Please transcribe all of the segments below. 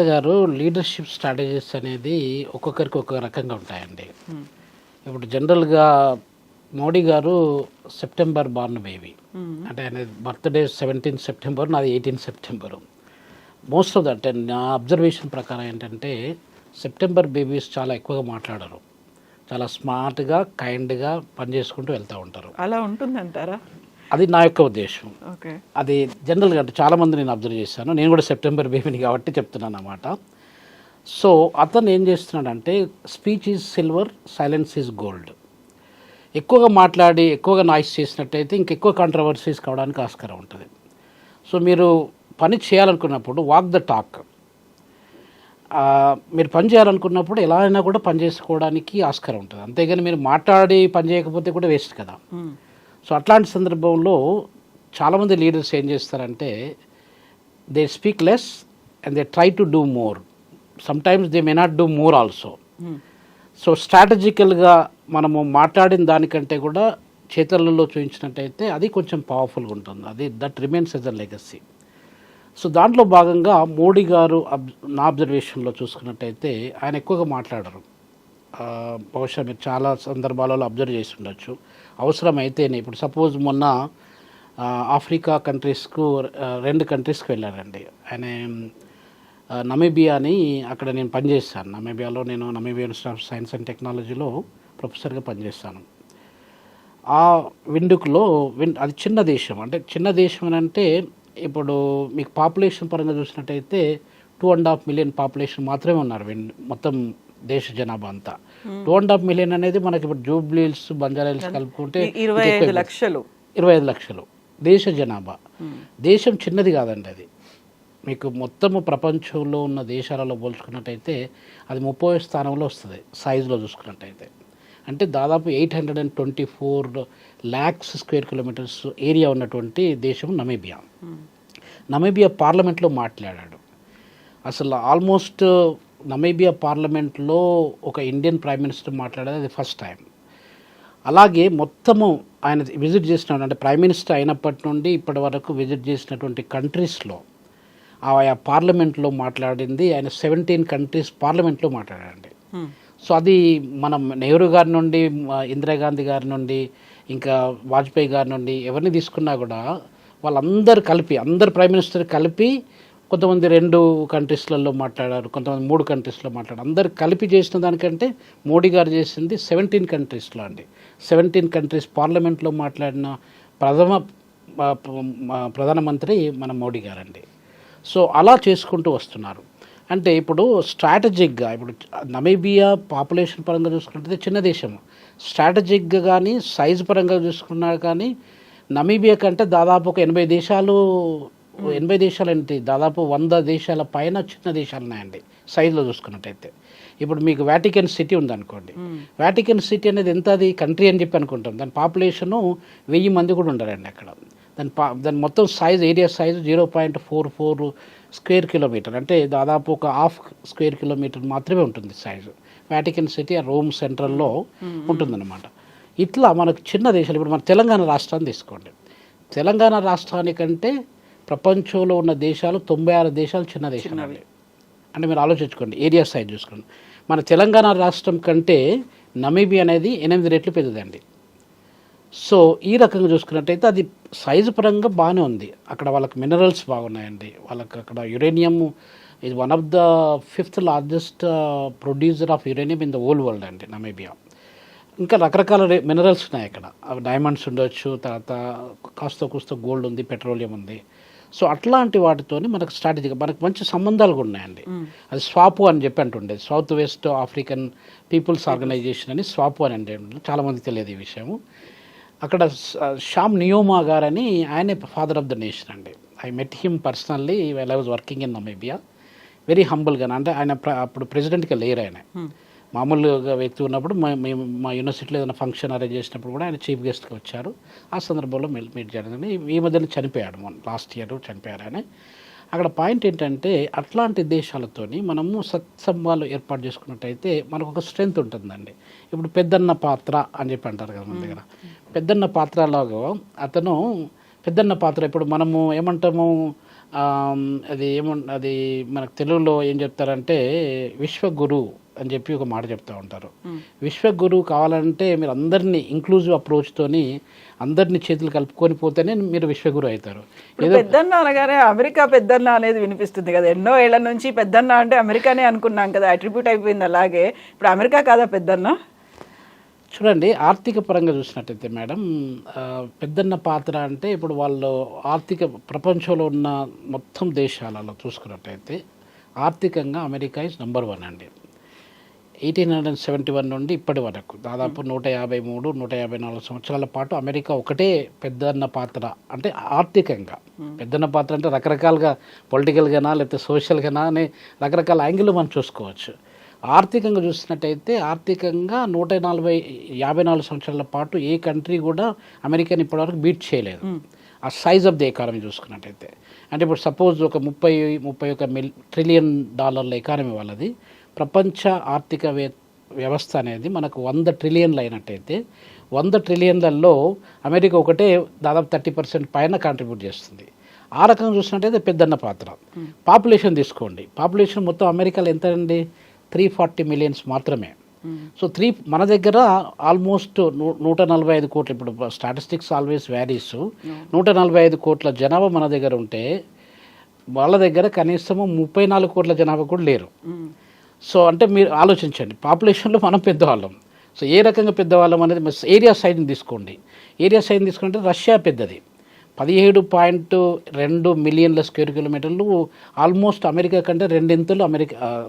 గారు leadership strategies అనేది ఒక్కొక్కరికి ఒక్కొక్క రకంగా ఉంటాయండి. ఇప్పుడు జనరల్గా మోడీ గారు సెప్టెంబర్ బార్న్ బేబీ, అంటే ఆయన బర్త్డే 17 సెప్టెంబర్, నాది 18 సెప్టెంబర్. మోస్ట్ ఆఫ్ దట్ నా అబ్జర్వేషన్ ప్రకారం ఏంటంటే సెప్టెంబర్ బేబీస్ చాలా ఎక్కువగా మాట్లాడరు, చాలా స్మార్ట్గా కైండ్గా పనిచేసుకుంటూ వెళ్తూ ఉంటారు. అలా ఉంటుందంటారా? అది నా యొక్క ఉద్దేశం. అది జనరల్గా అంటే చాలామంది నేను అబ్జర్వ్ చేశాను. నేను కూడా సెప్టెంబర్ బేబీని కాబట్టి చెప్తున్నాను అన్నమాట. సో అతను ఏం చేస్తున్నాడంటే speech is silver, silence is gold. ఎక్కువగా మాట్లాడి ఎక్కువగా నాయిస్ చేసినట్టయితే ఇంకెక్కువ కాంట్రవర్సీస్ కావడానికి ఆస్కారం ఉంటుంది. సో మీరు పని చేయాలనుకున్నప్పుడు వాక్ ద టాక్. మీరు పని చేయాలనుకున్నప్పుడు ఎలా అయినా కూడా పని చేసుకోవడానికి ఆస్కారం ఉంటుంది. అంతేగాని మీరు మాట్లాడి పని చేయకపోతే కూడా వేస్ట్ కదా. సో అట్లాంటి సందర్భంలో చాలామంది లీడర్స్ ఏం చేస్తారంటే they speak less and they try to do more. Sometimes they may not do more also. So స్ట్రాటజికల్గా మనము మాట్లాడిన దానికంటే కూడా చేతలలో చూపించినట్టయితే అది కొంచెం పవర్ఫుల్గా ఉంటుంది. అది that remains yes a legacy. So దాంట్లో భాగంగా మోడీ గారు నా అబ్జర్వేషన్లో చూసుకున్నట్టయితే ఆయన ఎక్కువగా మాట్లాడరు. బహుశా మీరు చాలా సందర్భాలలో అబ్జర్వ్ చేసి ఉండొచ్చు. అవసరమైతేనే ఇప్పుడు సపోజ్ మొన్న ఆఫ్రికా కంట్రీస్కు 2 కంట్రీస్కి వెళ్ళారండి ఆయన. నమీబియా అని అక్కడ నేను పనిచేస్తాను. నమీబియాలో నేను Namibia institute of science and టెక్నాలజీలో ప్రొఫెసర్గా పనిచేస్తాను. ఆ విండుకులో అది చిన్న దేశం. అంటే చిన్న దేశం అని అంటే ఇప్పుడు మీకు పాపులేషన్ పరంగా చూసినట్టయితే 2.5 మిలియన్ పాపులేషన్ మాత్రమే ఉన్నారు మొత్తం దేశ జనాభా అంతా. 2.5 మిలియన్ అనేది మనకి ఇప్పుడు జూబ్లీహిల్స్, బంజారాహిల్స్ కలుపుకుంటే 25 లక్షలు దేశ జనాభా. దేశం చిన్నది కాదండి. అది మీకు మొత్తము ప్రపంచంలో ఉన్న దేశాలలో పోల్చుకున్నట్టయితే అది 30వ స్థానంలో వస్తుంది సైజులో చూసుకున్నట్టయితే. అంటే దాదాపు 824 lakhs స్క్వేర్ కిలోమీటర్స్ ఏరియా ఉన్నటువంటి దేశం నమీబియా. నమీబియా పార్లమెంట్లో మాట్లాడాడు. అసలు ఆల్మోస్ట్ నమీబియా పార్లమెంట్లో ఒక ఇండియన్ ప్రైమ్ మినిస్టర్ మాట్లాడేది అది ఫస్ట్ టైం. అలాగే మొత్తము ఆయన విజిట్ చేసిన అంటే ప్రైమ్ మినిస్టర్ అయినప్పటి నుండి ఇప్పటి వరకు విజిట్ చేసినటువంటి కంట్రీస్లో ఆయా పార్లమెంట్లో మాట్లాడింది ఆయన 17 కంట్రీస్ పార్లమెంట్లో మాట్లాడారండి. సో అది మనం నెహ్రూ గారి నుండి, ఇందిరాగాంధీ గారి నుండి, ఇంకా వాజ్పేయి గారి నుండి ఎవరిని తీసుకున్నా కూడా వాళ్ళందరూ కలిపి, అందరు ప్రైమ్ మినిస్టర్ కలిపి, కొంతమంది 2 కంట్రీస్లలో మాట్లాడారు, కొంతమంది 3 కంట్రీస్లో మాట్లాడారు. అందరు కలిపి చేసిన దానికంటే మోడీ గారు చేసింది 17 కంట్రీస్లో అండి. 17 కంట్రీస్ పార్లమెంట్లో మాట్లాడిన ప్రధానమంత్రి మన మోడీ గారండి. సో అలా చేసుకుంటూ వస్తున్నారు. అంటే ఇప్పుడు స్ట్రాటజిక్గా ఇప్పుడు నమీబియా పాపులేషన్ పరంగా చూసుకుంటే చిన్న దేశం, స్ట్రాటజిక్గా కానీ సైజు పరంగా చూసుకున్నా కానీ నమీబియా కంటే దాదాపు ఒక 80 దేశాలు ఏంటి, దాదాపు 100 దేశాల పైన చిన్న దేశాలు ఉన్నాయండి సైజులో చూసుకున్నట్టయితే. ఇప్పుడు మీకు వాటికన్ సిటీ ఉందనుకోండి. వాటికన్ సిటీ అనేది ఎంత, అది కంట్రీ అని చెప్పి అనుకుంటాం. దాని పాపులేషను 1000 మంది కూడా ఉండరండి అక్కడ. దాని మొత్తం size, area size 0.44 square kilometre, అంటే దాదాపు ఒక 1/2 స్క్వేర్ కిలోమీటర్ మాత్రమే ఉంటుంది సైజు. వాటికన్ సిటీ ఆ రోమ్ సెంట్రల్లో ఉంటుందన్నమాట. ఇట్లా మనకు చిన్న దేశాలు, ఇప్పుడు మన తెలంగాణ రాష్ట్రాన్ని తీసుకోండి. తెలంగాణ రాష్ట్రానికంటే ప్రపంచంలో ఉన్న దేశాలు 96 దేశాలు చిన్న దేశాలు అండి. అంటే మీరు ఆలోచించుకోండి, ఏరియా సైజ్ చూసుకోండి. మన తెలంగాణ రాష్ట్రం కంటే నమీబియా అనేది 8 రెట్లు పెద్దదండి. సో ఈ రకంగా చూసుకున్నట్టయితే అది సైజు పరంగా బాగానే ఉంది. అక్కడ వాళ్ళకి మినరల్స్ బాగున్నాయండి. వాళ్ళకి అక్కడ యురేనియం ఇది one of the 5th largest producer of uranium in the whole world అండి నమీబియా. ఇంకా రకరకాల మినరల్స్ ఉన్నాయి అక్కడ. డైమండ్స్ ఉండొచ్చు, తర్వాత కాస్త గోల్డ్ ఉంది, పెట్రోలియం ఉంది. సో అట్లాంటి వాటితోని మనకు స్ట్రాటజీగా మనకు మంచి సంబంధాలు కూడా ఉన్నాయండి. అది స్వాపు అని చెప్పి అంటుండేది, south west African peoples organization అని స్వాపు అని అంటే చాలామంది తెలియదు ఈ విషయము. అక్కడ షామ్ నియోమా గారని ఆయనే ఫాదర్ ఆఫ్ ద నేషన్ అండి. I met him personally well I was working in Namibia. Very హంబుల్గా, అంటే ఆయన అప్పుడు ప్రెసిడెంట్గా లేరు. ఆయన మామూలుగా వ్యక్తి ఉన్నప్పుడు మా యూనివర్సిటీలో ఏదైనా ఫంక్షన్ అరేంజ్ చేసినప్పుడు కూడా ఆయన చీఫ్ గెస్ట్గా వచ్చారు. ఆ సందర్భంలో మీట్ జరిగింది. ఈ మధ్యన చనిపోయాడు, లాస్ట్ ఇయర్ చనిపోయారు ఆయన. అక్కడ పాయింట్ ఏంటంటే అట్లాంటి దేశాలతోని మనము సత్సంబాలు ఏర్పాటు చేసుకున్నట్టయితే మనకు ఒక స్ట్రెంగ్త్ ఉంటుందండి. ఇప్పుడు పెద్దన్న పాత్ర అని చెప్పి అంటారు కదా మన దగ్గర. పెద్దన్న పాత్రలాగా అతను పెద్దన్న పాత్ర, ఇప్పుడు మనము ఏమంటాము అది అది మనకు తెలుగులో ఏం చెప్తారంటే విశ్వగురు అని చెప్పి ఒక మాట చెప్తూ ఉంటారు. విశ్వగురు కావాలంటే మీరు అందరినీ ఇంక్లూజివ్ అప్రోచ్తోని అందరినీ చేతులు కలుపుకొని పోతేనే మీరు విశ్వగురు అవుతారు. పెద్దన్న అనగానే అమెరికా పెద్దన్న అనేది వినిపిస్తుంది కదా, ఎన్నో ఏళ్ల నుంచి పెద్దన్న అంటే అమెరికానే అనుకున్నాం కదా, అట్రిబ్యూట్ అయిపోయింది. అలాగే ఇప్పుడు అమెరికా కాదా పెద్దన్న? చూడండి, ఆర్థిక పరంగా చూసినట్టయితే మేడం, పెద్దన్న పాత్ర అంటే ఇప్పుడు వాళ్ళు ఆర్థిక ప్రపంచంలో ఉన్న మొత్తం దేశాలలో చూసుకున్నట్టయితే ఆర్థికంగా అమెరికా ఇస్ నెంబర్ 1 అండి. 1871 నుండి ఇప్పటి వరకు దాదాపు 153, 154 సంవత్సరాల పాటు అమెరికా ఒకటే పెద్దన్న పాత్ర. అంటే ఆర్థికంగా పెద్దన్న పాత్ర అంటే రకరకాలుగా పొలిటికల్గానా లేకపోతే సోషల్గానా అనే రకరకాల యాంగిల్లో మనం చూసుకోవచ్చు. ఆర్థికంగా చూసినట్టయితే ఆర్థికంగా 54 సంవత్సరాల పాటు ఏ కంట్రీ కూడా అమెరికాని ఇప్పటివరకు బీట్ చేయలేదు. ఆ సైజ్ ఆఫ్ ది ఎకానమీ చూసుకున్నట్టయితే, అంటే ఇప్పుడు సపోజ్ ఒక 31 ట్రిలియన్ డాలర్ల ఎకానమీ వాళ్ళది. ప్రపంచ ఆర్థిక వ్యవస్థ అనేది మనకు 100 ట్రిలియన్లు అయినట్టయితే 100 ట్రిలియన్లలో అమెరికా ఒకటే దాదాపు 30% పైన కాంట్రిబ్యూట్ చేస్తుంది. ఆ రకంగా చూసినట్టయితే పెద్దన్న పాత్ర. పాపులేషన్ తీసుకోండి, పాపులేషన్ మొత్తం అమెరికాలో ఎంత అండి? 340 మిలియన్స్ మాత్రమే. సో మన దగ్గర ఆల్మోస్ట్ 145 కోట్లు. ఇప్పుడు స్టాటిస్టిక్స్ ఆల్వేస్ వ్యారీస్. 145 కోట్ల జనాభా మన దగ్గర ఉంటే వాళ్ళ దగ్గర కనీసము 34 కోట్ల జనాభా కూడా లేరు. సో అంటే మీరు ఆలోచించండి, పాపులేషన్లో మనం పెద్దవాళ్ళం. సో ఏ రకంగా పెద్దవాళ్ళం అనేది ఏరియా సైడ్ని తీసుకోండి. ఏరియా సైడ్ని తీసుకుంటే రష్యా పెద్దది, 17.2 మిలియన్ల స్క్వేర్ కిలోమీటర్లు. ఆల్మోస్ట్ అమెరికా కంటే 2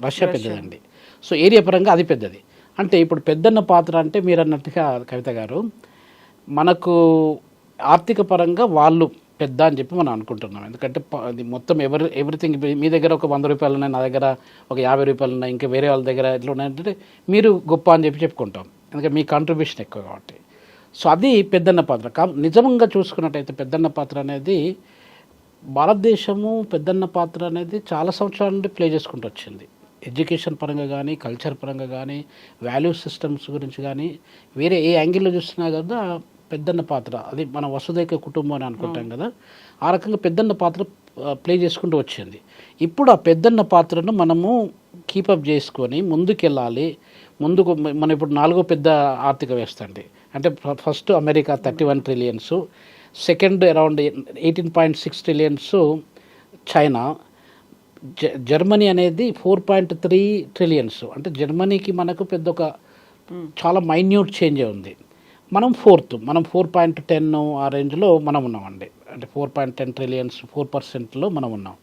రష్యా పెద్దదండి. సో ఏరియా పరంగా అది పెద్దది. అంటే ఇప్పుడు పెద్దన్న పాత్ర అంటే మీరు అన్నట్టుగా కవిత గారు, మనకు ఆర్థిక పరంగా వాళ్ళు పెద్ద అని చెప్పి మనం అనుకుంటున్నాం. ఎందుకంటే అది మొత్తం ఎవ్రీథింగ్. మీ దగ్గర ఒక 100 రూపాయలు ఉన్నాయి, నా దగ్గర ఒక 50 రూపాయలు ఉన్నాయి, ఇంకా వేరే వాళ్ళ దగ్గర ఎట్లా ఉన్నాయంటే మీరు గొప్ప అని చెప్పి చెప్పుకుంటాం, ఎందుకంటే మీ కాంట్రిబ్యూషన్ ఎక్కువ కాబట్టి. సో అది పెద్దన్న పాత్ర. నిజంగా చూసుకున్నట్టయితే పెద్దన్న పాత్ర అనేది భారతదేశము పెద్దన్న పాత్ర అనేది చాలా సంవత్సరాల నుండి ప్లే చేసుకుంటూ వచ్చింది. ఎడ్యుకేషన్ పరంగా కానీ, కల్చర్ పరంగా కానీ, వాల్యూ సిస్టమ్స్ గురించి కానీ, వేరే ఏ యాంగిల్లో చూసినా కదా పెద్దన్న పాత్ర. అది మన వసుదైక కుటుంబం అని అనుకుంటాం కదా, ఆ రకంగా పెద్దన్న పాత్ర ప్లే చేసుకుంటూ వచ్చింది. ఇప్పుడు ఆ పెద్దన్న పాత్రను మనము కీపప్ చేసుకొని ముందుకెళ్ళాలి. మనం ఇప్పుడు 4వ పెద్ద ఆర్థిక వ్యవస్థ అండి. అంటే first America 31 trillions, second around 18.6 trillions China, Germany అనేది 4.3 ట్రిలియన్స్. అంటే జర్మనీకి మనకు పెద్ద ఒక చాలా మైన్యూట్ చేంజ్ ఉంది. మనం 4th, మనం 4.10 ఆ రేంజ్లో మనం ఉన్నామండి. అంటే 4.10 ట్రిలియన్స్ 4%లో మనం ఉన్నాం.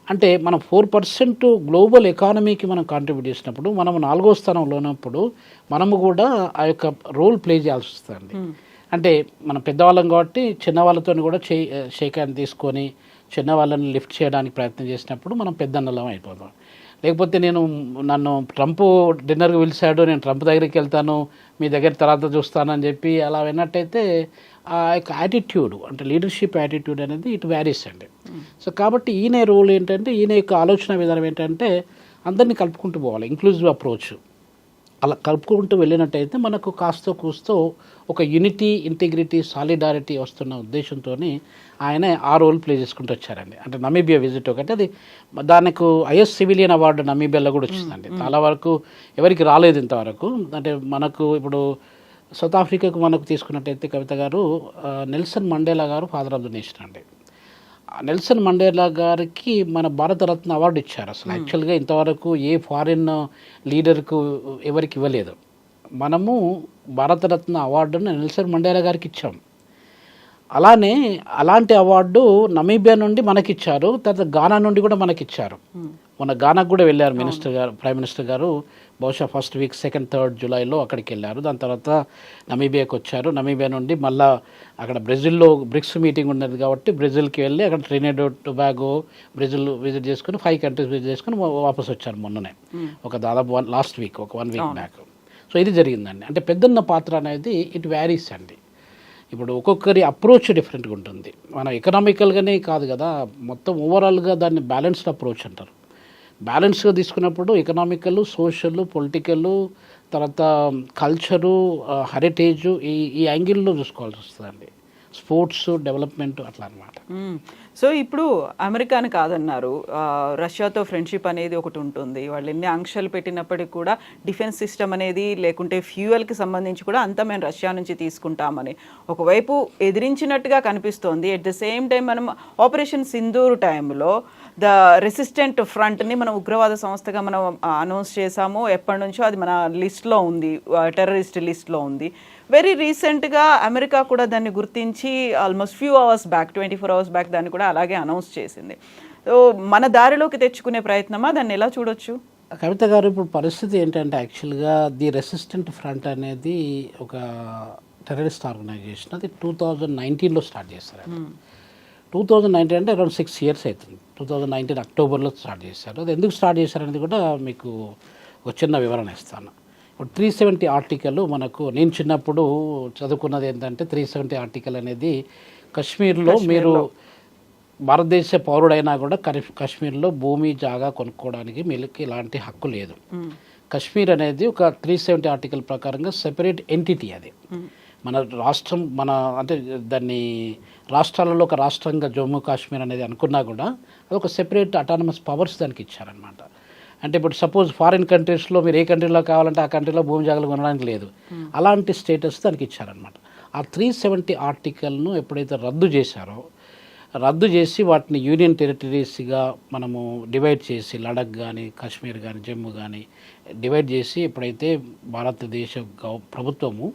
అంటే మనం 4% గ్లోబల్ ఎకానమీకి మనం కాంట్రిబ్యూట్ చేసినప్పుడు, మనం 4వ స్థానంలో ఉన్నప్పుడు మనము కూడా ఆ యొక్క రోల్ ప్లే చేయాల్సి వస్తుంది. అంటే మనం పెద్దవాళ్ళం కాబట్టి చిన్నవాళ్ళతో కూడా షేక్ హ్యాండ్ తీసుకొని చిన్నవాళ్ళని లిఫ్ట్ చేయడానికి ప్రయత్నం చేసినప్పుడు మనం పెద్దన్నలం అయిపోతాం. లేకపోతే నన్ను ట్రంప్ డిన్నర్కి పిలిచాడు, నేను ట్రంప్ దగ్గరికి వెళ్తాను, మీ దగ్గర తర్వాత చూస్తానని చెప్పి అలా విన్నట్టయితే ఆ యొక్క యాటిట్యూడ్, అంటే లీడర్షిప్ యాటిట్యూడ్ అనేది ఇటు వ్యారీస్ అండి. సో కాబట్టి ఈయన రోల్ ఏంటంటే, ఈయన యొక్క ఆలోచన విధానం ఏంటంటే అందరినీ కలుపుకుంటూ పోవాలి, ఇంక్లూజివ్ అప్రోచ్. అలా కలుపుకుంటూ వెళ్ళినట్టయితే మనకు కాస్తో కూస్తో ఒక యూనిటీ, ఇంటిగ్రిటీ, సాలిడారిటీ వస్తున్న ఉద్దేశంతో ఆయన ఆ రోల్ ప్లే చేసుకుంటూ వచ్చారండి. అంటే నమీబియా విజిట్ ఒకటి, అది దానికి హైయెస్ట్ సివిలియన్ అవార్డు నమీబియాలో కూడా వచ్చిందండి. చాలా వరకు ఎవరికి రాలేదు ఇంతవరకు. అంటే మనకు ఇప్పుడు సౌత్ ఆఫ్రికాకు మనకు తీసుకున్నట్టయితే కవిత గారు, నెల్సన్ మండేలా గారు ఫాదర్ ఆఫ్ ద నేషన్ అండి. నెల్సన్ మండేలా గారికి మన భారతరత్న అవార్డు ఇచ్చారు. అసలు యాక్చువల్గా ఇంతవరకు ఏ ఫారిన్ లీడర్కు ఎవరికి ఇవ్వలేదు. మనము భారతరత్న అవార్డును నెల్సన్ మండేలా గారికి ఇచ్చాం. అలాంటి అవార్డు నమీబియా నుండి మనకిచ్చారు, తర్వాత గానా నుండి కూడా మనకిచ్చారు. మొన్న గానాకు కూడా వెళ్ళారు ప్రైమ్ మినిస్టర్ గారు, బహుశా ఫస్ట్ వీక్ 2nd, 3rd జూలైలో అక్కడికి వెళ్ళారు. దాని తర్వాత నమీబియాకి వచ్చారు. నమీబియా నుండి మళ్ళీ అక్కడ బ్రెజిల్లో బ్రిక్స్ మీటింగ్ ఉన్నది కాబట్టి బ్రెజిల్కి వెళ్ళి అక్కడ Trinidad and Tobago, Brazil visit చేసుకుని 5 కంట్రీస్ విజిట్ చేసుకుని వాపస్ వచ్చారు మొన్ననే, ఒక దాదాపు లాస్ట్ వీక్, ఒక 1 వీక్ బ్యాక్. సో ఇది జరిగిందండి. అంటే పెద్దన్న పాత్ర అనేది ఇట్ వ్యారీస్ అండి. ఇప్పుడు ఒక్కొక్కరి అప్రోచ్ డిఫరెంట్గా ఉంటుంది. మనం ఎకనామికల్గానే కాదు కదా, మొత్తం ఓవరాల్గా దాన్ని బ్యాలెన్స్డ్ అప్రోచ్ అంటారు. బ్యాలెన్స్గా తీసుకున్నప్పుడు ఎకనామికల్, సోషల్, పొలిటికల్, తర్వాత కల్చరు, హెరిటేజు, ఈ యాంగిల్లో చూసుకోవాల్సి వస్తుందండి. స్పోర్ట్స్, డెవలప్మెంట్ అట్లా అనమాట. సో ఇప్పుడు అమెరికాని కాదన్నారు, రష్యాతో ఫ్రెండ్షిప్ అనేది ఒకటి ఉంటుంది, వాళ్ళు ఎన్ని ఆంక్షలు పెట్టినప్పటికీ కూడా డిఫెన్స్ సిస్టమ్ అనేది లేకుంటే ఫ్యూయల్కి సంబంధించి కూడా అంతా మేము రష్యా నుంచి తీసుకుంటామని ఒకవైపు ఎదిరించినట్టుగా కనిపిస్తోంది. ఎట్ ద సేమ్ టైం మనం ఆపరేషన్ సింధూర్ టైంలో ద రెసిస్టెంట్ ఫ్రంట్ని మనం ఉగ్రవాద సంస్థగా మనం అనౌన్స్ చేశాము, ఎప్పటి నుంచో అది మన లిస్ట్లో ఉంది, టెర్రరిస్ట్ లిస్ట్లో ఉంది. వెరీ రీసెంట్గా అమెరికా కూడా దాన్ని గుర్తించి almost few hours back, 24 hours back దాన్ని కూడా అలాగే అనౌన్స్ చేసింది. సో మన దారిలోకి తెచ్చుకునే ప్రయత్నమా, దాన్ని ఎలా చూడొచ్చు? కవిత గారు, ఇప్పుడు పరిస్థితి ఏంటంటే యాక్చువల్గా ది రెసిస్టెంట్ ఫ్రంట్ అనేది ఒక టెర్రరిస్ట్ ఆర్గనైజేషన్. అది 2019లో స్టార్ట్ చేశారు. 2019 అంటే అరౌండ్ 6 years అవుతుంది. 2019 అక్టోబర్లో స్టార్ట్ చేశారు. అది ఎందుకు స్టార్ట్ చేశారనేది కూడా మీకు ఒక చిన్న వివరణ ఇస్తాను. ఇప్పుడు 370 ఆర్టికల్ మనకు, నేను చిన్నప్పుడు చదువుకున్నది ఏంటంటే 370 ఆర్టికల్ అనేది కాశ్మీర్లో మీరు భారతదేశ పౌరుడైనా కూడా కాశ్మీర్లో భూమి జాగా కొనుక్కోవడానికి మీకు ఇలాంటి హక్కు లేదు. కాశ్మీర్ అనేది ఒక 370 ఆర్టికల్ ప్రకారంగా సెపరేట్ ఎంటిటీ. అది మన రాష్ట్రం, మన అంటే దాన్ని రాష్ట్రాలలో ఒక రాష్ట్రంగా జమ్మూ కాశ్మీర్ అనేది అనుకున్నా కూడా అది ఒక సెపరేట్ అటానమస్ పవర్స్ దానికి ఇచ్చారనమాట. అంటే ఇప్పుడు సపోజ్ ఫారిన్ కంట్రీస్లో మీరు ఏ కంట్రీలో కావాలంటే ఆ కంట్రీలో భూమి జాగాలు కొనడానికి లేదు, అలాంటి స్టేటస్ దానికి ఇచ్చారనమాట. ఆ 370 ఆర్టికల్ను ఎప్పుడైతే రద్దు చేశారో, రద్దు చేసి వాటిని యూనియన్ టెరిటరీస్గా మనము డివైడ్ చేసి, లడఖ్ కానీ కాశ్మీర్ కానీ జమ్మూ కానీ డివైడ్ చేసి ఎప్పుడైతే భారతదేశ ప్రభుత్వము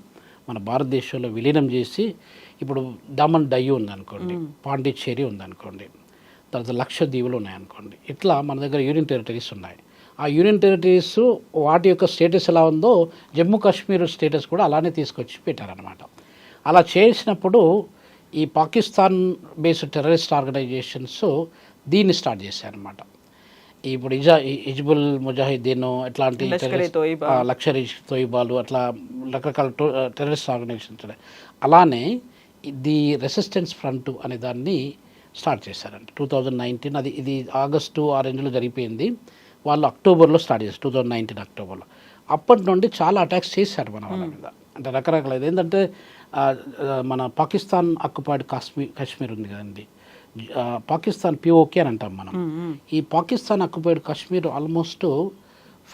మన భారతదేశంలో విలీనం చేసి, ఇప్పుడు దమన్ డయ్యూ ఉందనుకోండి, పాండిచ్చేరి ఉందనుకోండి, తర్వాత లక్షద్వీపులు ఉన్నాయనుకోండి, ఇట్లా మన దగ్గర యూనియన్ టెరిటరీస్ ఉన్నాయి. ఆ యూనియన్ టెరిటరీస్ వాటి యొక్క స్టేటస్ ఎలా ఉందో జమ్మూ కాశ్మీర్ స్టేటస్ కూడా అలానే తీసుకొచ్చి పెట్టారనమాట. అలా చేసినప్పుడు ఈ పాకిస్తాన్ బేస్డ్ టెర్రరిస్ట్ ఆర్గనైజేషన్స్ దీన్ని స్టార్ట్ చేశారనమాట. ఇప్పుడు హిజ్బుల్ ముజాహిద్దీన్ ఇట్లాంటి లష్కర్ తోయిబాలు అట్లా రకరకాల టెర్రరిస్ట్ ఆర్గనైజేషన్స్ ఉన్నాయి. అలానే ది రెసిస్టెన్స్ ఫ్రంట్ అనే దాన్ని స్టార్ట్ చేశారంట 2019. ఇది ఆగస్టు ఆ రేంజ్లో జరిగిపోయింది. వాళ్ళు అక్టోబర్లో స్టార్ట్ చేశారు, 2019 అక్టోబర్లో. అప్పటి నుండి చాలా అటాక్స్ చేశారు మన వాళ్ళ మీద. అంటే రకరకాల ఏంటంటే మన పాకిస్తాన్ ఆక్యుపైడ్ కాశ్మీర్ ఉంది కదండి, పాకిస్తాన్ POK అని అంటాం మనం. ఈ Pakistan occupied Kashmir almost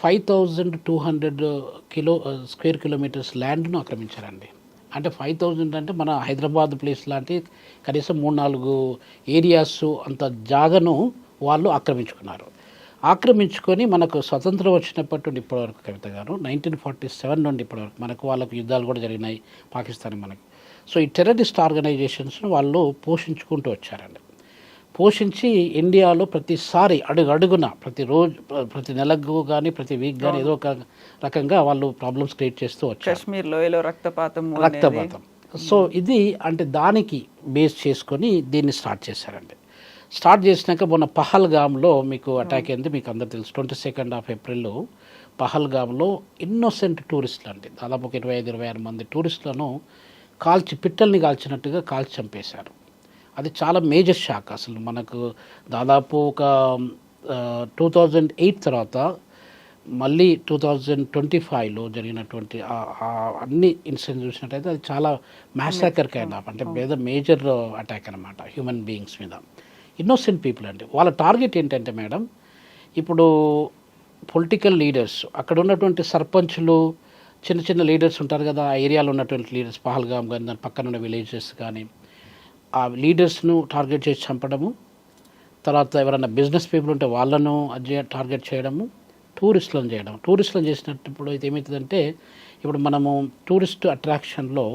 5200 square kilometers ల్యాండ్ను ఆక్రమించారండి. అంటే 5000 అంటే మన హైదరాబాద్ ప్లేస్ లాంటి కనీసం 3-4 ఏరియాస్ అంత జాగను వాళ్ళు ఆక్రమించుకున్నారు. ఆక్రమించుకొని మనకు స్వతంత్రం వచ్చినప్పటి నుండి ఇప్పటివరకు కవిత గారు 1947 నుండి ఇప్పటివరకు మనకు వాళ్ళకు యుద్ధాలు కూడా జరిగినాయి పాకిస్తాన్ మనకు. సో ఈ టెర్రరిస్ట్ ఆర్గనైజేషన్స్ను వాళ్ళు పోషించుకుంటూ వచ్చారండి. పోషించి ఇండియాలో ప్రతిసారి అడుగున ప్రతిరోజు, ప్రతి నెలకు కానీ ప్రతి వీక్ కానీ ఏదో ఒక రకంగా వాళ్ళు ప్రాబ్లమ్స్ క్రియేట్ చేస్తూ వచ్చారు. కాశ్మీర్లో రక్తపాతం. సో ఇది అంటే దానికి బేస్ చేసుకొని దీన్ని స్టార్ట్ చేశారండి. స్టార్ట్ చేసినాక మొన్న పహల్గామ్లో మీకు అటాక్ అయింది, మీకు అందరు తెలుసు. 22 ఏప్రిల్లో పహల్గామ్లో ఇన్నోసెంట్ టూరిస్టులు అండి, దాదాపు ఒక 25-26 మంది టూరిస్టులను పిట్టల్ని కాల్చినట్టుగా కాల్చి చంపేశారు. అది చాలా మేజర్ షాక్. అసలు మనకు దాదాపు ఒక 2008 తర్వాత మళ్ళీ 2025లో జరిగినటువంటి అన్ని ఇన్సిడెంట్స్ చూసినట్టయితే అది చాలా మ్యాసాకర్ కైండ్ ఆఫ్, అంటే మేజర్ అటాక్ అనమాట హ్యూమన్ బీయింగ్స్ మీద. ఇన్నోసెంట్ పీపుల్ అండి. వాళ్ళ టార్గెట్ ఏంటంటే మేడం, ఇప్పుడు పొలిటికల్ లీడర్స్, అక్కడ ఉన్నటువంటి సర్పంచ్లు, చిన్న చిన్న లీడర్స్ ఉంటారు కదా, ఆ ఏరియాలో ఉన్నటువంటి లీడర్స్, పహల్గామ్ కానీ దాని పక్కన ఉన్న విలేజెస్ కానీ, ఆ లీడర్స్ను టార్గెట్ చేసి చంపడము, తర్వాత ఎవరైనా బిజినెస్ పీపుల్ ఉంటే వాళ్ళను టార్గెట్ చేయడము, టూరిస్టులను చేయడం. టూరిస్టులను చేసినప్పుడు అయితే ఏమవుతుందంటే, ఇప్పుడు మనము టూరిస్ట్ అట్రాక్షన్లో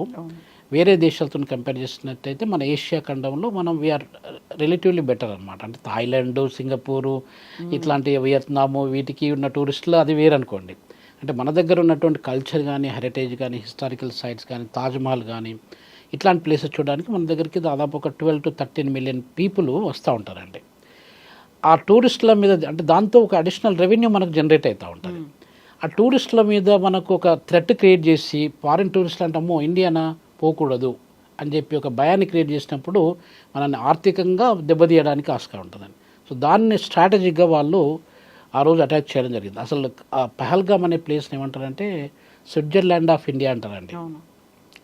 వేరే దేశాలతో కంపేర్ చేసినట్టయితే మన ఏషియా ఖండంలో మనం వీఆర్ రిలేటివ్లీ బెటర్ అనమాట. అంటే థాయిలాండ్, సింగపూరు, ఇట్లాంటి వియత్నాము, వీటికి ఉన్న టూరిస్టులు అది వేరనుకోండి. అంటే మన దగ్గర ఉన్నటువంటి కల్చర్ కానీ, హెరిటేజ్ కానీ, హిస్టారికల్ సైట్స్ కానీ, తాజ్మహల్ కానీ ఇట్లాంటి ప్లేసెస్ చూడడానికి మన దగ్గరికి దాదాపు ఒక 12 to 13 million పీపుల్ వస్తూ ఉంటారండి. ఆ టూరిస్టుల మీద అంటే దాంతో ఒక అడిషనల్ రెవెన్యూ మనకు జనరేట్ అవుతూ ఉంటుంది. ఆ టూరిస్టుల మీద మనకు ఒక థ్రెట్ క్రియేట్ చేసి, ఫారిన్ టూరిస్టులు అంటే అమ్మో ఇండియానా పోకూడదు అని చెప్పి ఒక భయాన్ని క్రియేట్ చేసినప్పుడు మనల్ని ఆర్థికంగా దెబ్బతీయడానికి ఆస్కారం ఉంటుందండి. సో దాన్ని స్ట్రాటజిక్గా వాళ్ళు ఆ రోజు అటాక్ చేయడం జరిగింది. అసలు ఆ పహల్గామ్ అనే ప్లేస్ని ఏమంటారంటే స్విట్జర్లాండ్ ఆఫ్ ఇండియా అంటారండి.